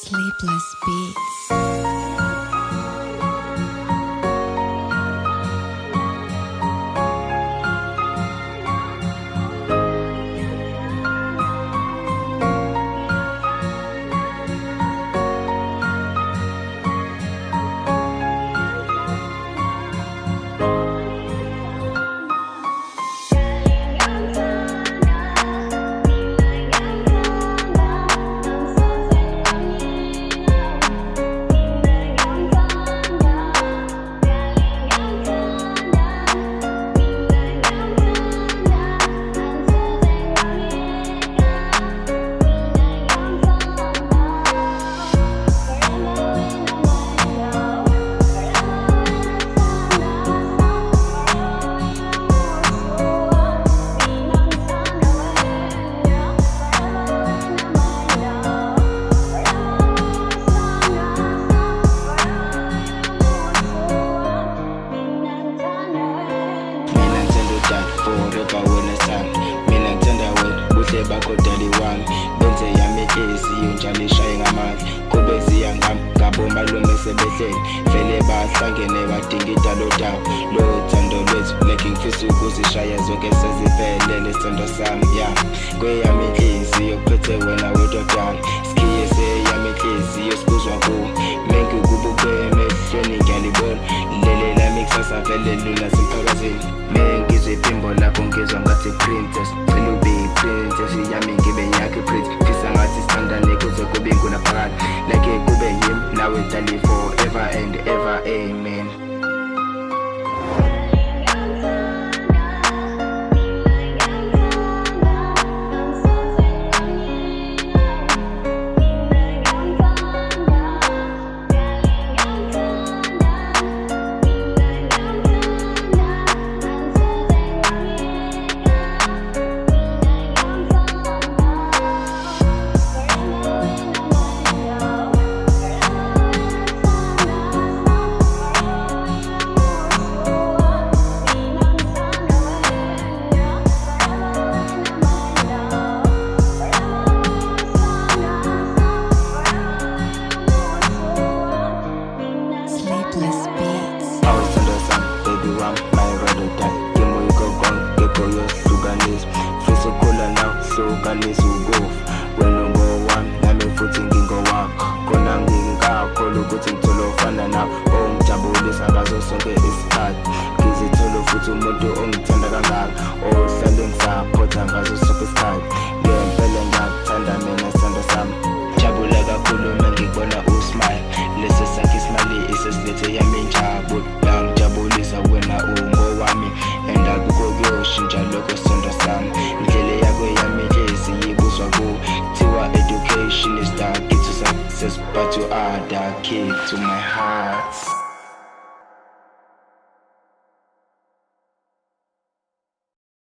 Sleepless Beats. Forever wena sami mina ngithanda wena buhle bakho dali wami benze yami inhliziyo njalo ishaye ngamandla kube ziya ngami ngabo malume sebehleli vele bahlangene badinga idalo dawo lo thando lwethu like ngifisa ukuzishaya zonke seziphelele isithando sami ya kweyami inhliziyo kuphethe wena wedwa dala sikhiye seyami inhliziyo sikuzwa kuwe mengi kubuke emehlweni ngiyalibona lele lami kusasa vele lula simphakazini mengizwe iphimbo lakho ngizwa ngathi princess cela ube i-princess yami ngibe yakhe pretty fisa ngathi sithandane kuze kube ingunaphakade like kube yimi nawe dali forever and ever amen. Sleepless Beats. I was under some baby rum, my ride or die. Give me go gone, get go your Sudanese. Feel so cool now, Sudanese will go. When you go one, I'm a footing go walk. Kona nginga, kolo kuting tolo fana now. Jabulis, I was also get this start. Kizi tolo futu modo tanda kangaka. Selling sa pota ngazo superstar. Yeah, feeling that tanda mena tanda sam. Jabula kakhulu mengibona usmile. Lesa sakhe smile iseslethe yami injabulo. Ngijabulisa wena ungowami. Enda kuko kuyoshintsha lokho sithando sami. Indlela yakho yami inhliziyo ibuzwa kuwe. Kuthiwa education is the key to success, but you are the key to my heart.